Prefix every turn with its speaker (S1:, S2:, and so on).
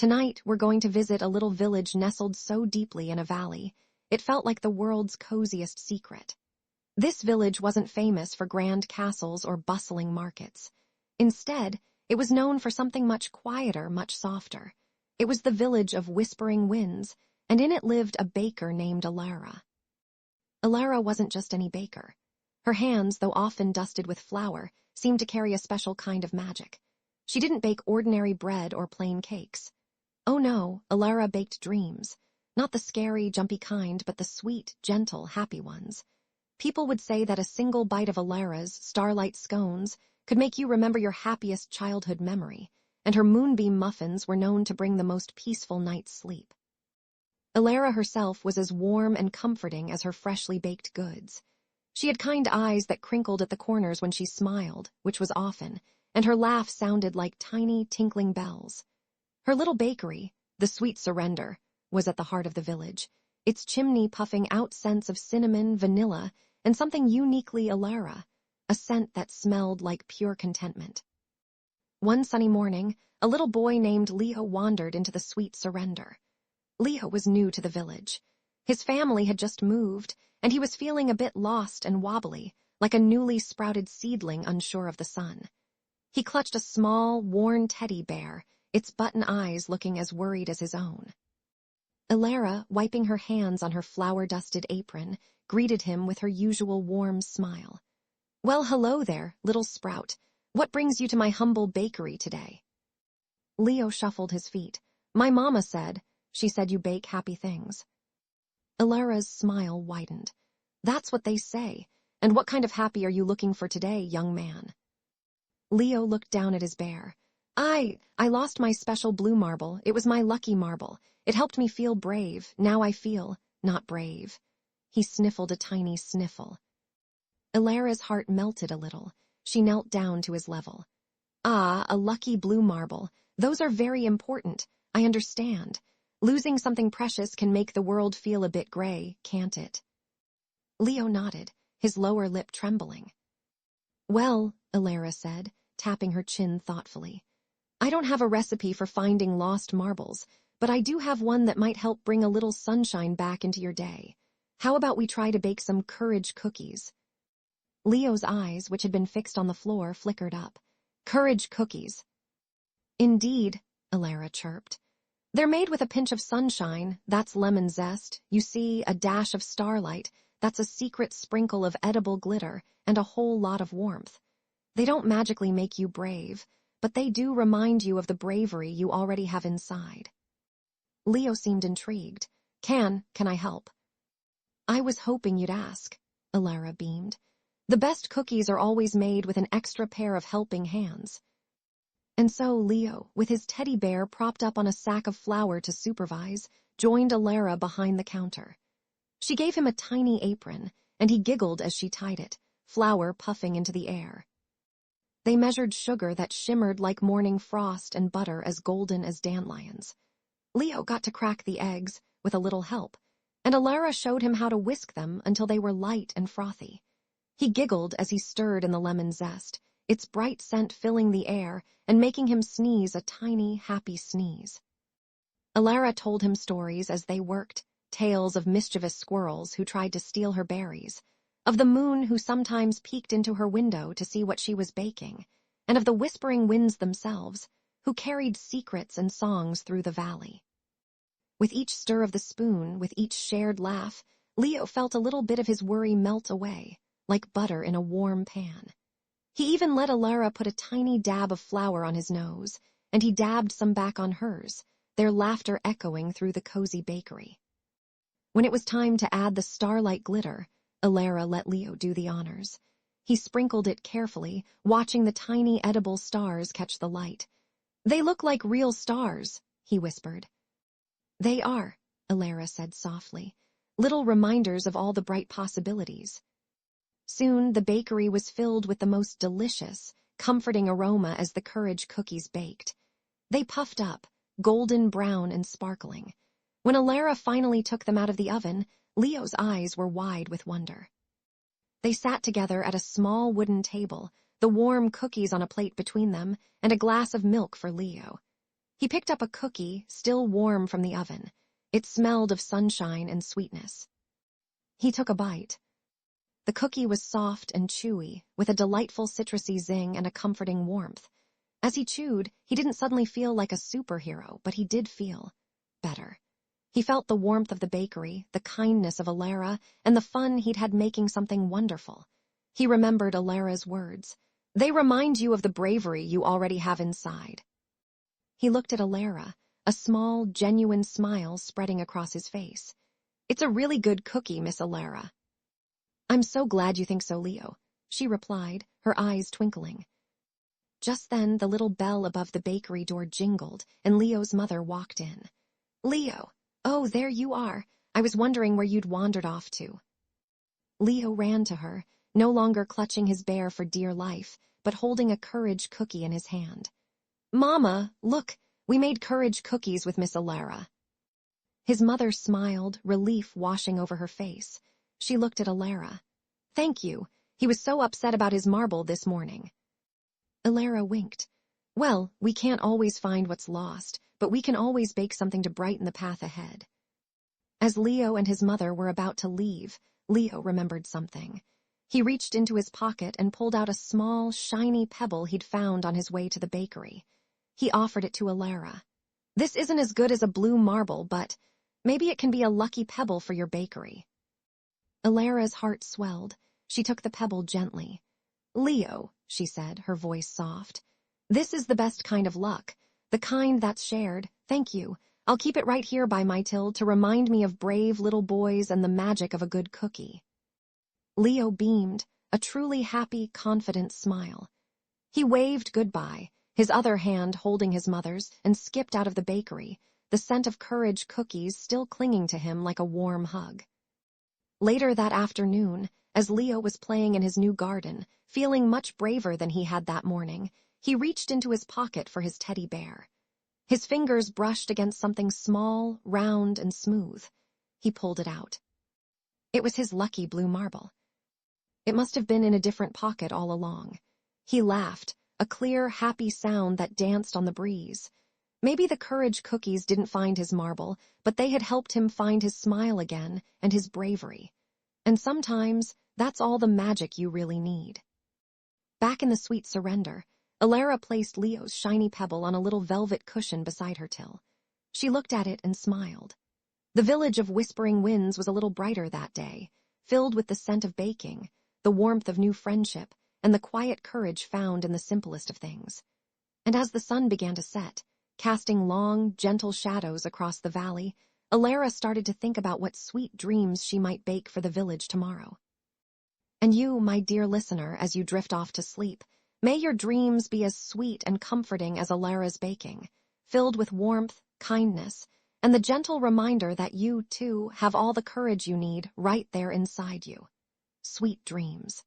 S1: Tonight, we're going to visit a little village nestled so deeply in a valley, it felt like the world's coziest secret. This village wasn't famous for grand castles or bustling markets. Instead, it was known for something much quieter, much softer. It was the village of whispering winds, and in it lived a baker named Elara. Elara wasn't just any baker. Her hands, though often dusted with flour, seemed to carry a special kind of magic. She didn't bake ordinary bread or plain cakes. Oh no, Elara baked dreams. Not the scary, jumpy kind, but the sweet, gentle, happy ones. People would say that a single bite of Elara's starlight scones could make you remember your happiest childhood memory, and her moonbeam muffins were known to bring the most peaceful night's sleep. Elara herself was as warm and comforting as her freshly baked goods. She had kind eyes that crinkled at the corners when she smiled, which was often, and her laugh sounded like tiny, tinkling bells. Her little bakery, the Sweet Surrender, was at the heart of the village, its chimney puffing out scents of cinnamon, vanilla, and something uniquely Elara, a scent that smelled like pure contentment. One sunny morning, a little boy named Leo wandered into the Sweet Surrender. Leo was new to the village. His family had just moved, and he was feeling a bit lost and wobbly, like a newly sprouted seedling unsure of the sun. He clutched a small, worn teddy bear, its button eyes looking as worried as his own. Elara, wiping her hands on her flour-dusted apron, greeted him with her usual warm smile. "Well, hello there, little sprout. What brings you to my humble bakery today?" Leo shuffled his feet. "My mama said, she said you bake happy things." Elara's smile widened. "That's what they say. And what kind of happy are you looking for today, young man?" Leo looked down at his bear. I lost my special blue marble. It was my lucky marble. It helped me feel brave. Now I feel not brave." He sniffled a tiny sniffle. Elara's heart melted a little. She knelt down to his level. "Ah, a lucky blue marble. Those are very important. I understand. Losing something precious can make the world feel a bit gray, can't it?" Leo nodded, his lower lip trembling. "Well," Elara said, tapping her chin thoughtfully, "I don't have a recipe for finding lost marbles, but I do have one that might help bring a little sunshine back into your day. How about we try to bake some courage cookies?" Leo's eyes, which had been fixed on the floor, flickered up. "Courage cookies." "Indeed," Elara chirped. "They're made with a pinch of sunshine, that's lemon zest, you see, a dash of starlight, that's a secret sprinkle of edible glitter, and a whole lot of warmth. They don't magically make you brave, but they do remind you of the bravery you already have inside." Leo seemed intrigued. Can I help?" "I was hoping you'd ask," Elara beamed. "The best cookies are always made with an extra pair of helping hands." And so Leo, with his teddy bear propped up on a sack of flour to supervise, joined Elara behind the counter. She gave him a tiny apron, and he giggled as she tied it, flour puffing into the air. They measured sugar that shimmered like morning frost and butter as golden as dandelions. Leo got to crack the eggs, with a little help, and Elara showed him how to whisk them until they were light and frothy. He giggled as he stirred in the lemon zest, its bright scent filling the air and making him sneeze a tiny, happy sneeze. Elara told him stories as they worked, tales of mischievous squirrels who tried to steal her berries, of the moon who sometimes peeked into her window to see what she was baking, and of the whispering winds themselves, who carried secrets and songs through the valley. With each stir of the spoon, with each shared laugh, Leo felt a little bit of his worry melt away, like butter in a warm pan. He even let Elara put a tiny dab of flour on his nose, and he dabbed some back on hers, their laughter echoing through the cozy bakery. When it was time to add the starlight glitter, Elara let Leo do the honors. He sprinkled it carefully, watching the tiny edible stars catch the light. "They look like real stars," he whispered. "They are," Elara said softly, "little reminders of all the bright possibilities." Soon the bakery was filled with the most delicious, comforting aroma as the courage cookies baked. They puffed up, golden brown and sparkling. When Elara finally took them out of the oven, Leo's eyes were wide with wonder. They sat together at a small wooden table, the warm cookies on a plate between them, and a glass of milk for Leo. He picked up a cookie, still warm from the oven. It smelled of sunshine and sweetness. He took a bite. The cookie was soft and chewy, with a delightful citrusy zing and a comforting warmth. As he chewed, he didn't suddenly feel like a superhero, but he did feel better. He felt the warmth of the bakery, the kindness of Elara, and the fun he'd had making something wonderful. He remembered Elara's words. They remind you of the bravery you already have inside. He looked at Elara, a small, genuine smile spreading across his face. It's a really good cookie, Miss Elara. I'm so glad you think so, Leo, she replied, her eyes twinkling. Just then, the little bell above the bakery door jingled, and Leo's mother walked in. Leo, oh, there you are. I was wondering where you'd wandered off to. Leo ran to her, no longer clutching his bear for dear life, but holding a courage cookie in his hand. Mama, look, we made courage cookies with Miss Elara. His mother smiled, relief washing over her face. She looked at Elara. Thank you. He was so upset about his marble this morning. Elara winked. Well, we can't always find what's lost, but we can always bake something to brighten the path ahead. As Leo and his mother were about to leave, Leo remembered something. He reached into his pocket and pulled out a small, shiny pebble he'd found on his way to the bakery. He offered it to Elara. This isn't as good as a blue marble, but maybe it can be a lucky pebble for your bakery. Elara's heart swelled. She took the pebble gently. Leo, she said, her voice soft. This is the best kind of luck, the kind that's shared. Thank you. I'll keep it right here by my till to remind me of brave little boys and the magic of a good cookie. Leo beamed, a truly happy, confident smile. He waved goodbye, his other hand holding his mother's, and skipped out of the bakery, the scent of courage cookies still clinging to him like a warm hug. Later that afternoon, as Leo was playing in his new garden, feeling much braver than he had that morning, he reached into his pocket for his teddy bear. His fingers brushed against something small, round, and smooth. He pulled it out. It was his lucky blue marble. It must have been in a different pocket all along. He laughed, a clear, happy sound that danced on the breeze. Maybe the courage cookies didn't find his marble, but they had helped him find his smile again and his bravery. And sometimes, that's all the magic you really need. Back in the sweet surrender, Elara placed Leo's shiny pebble on a little velvet cushion beside her till. She looked at it and smiled. The village of Whispering Winds was a little brighter that day, filled with the scent of baking, the warmth of new friendship, and the quiet courage found in the simplest of things. And as the sun began to set, casting long, gentle shadows across the valley, Elara started to think about what sweet dreams she might bake for the village tomorrow. And you, my dear listener, as you drift off to sleep, may your dreams be as sweet and comforting as Elara's baking, filled with warmth, kindness, and the gentle reminder that you, too, have all the courage you need right there inside you. Sweet dreams.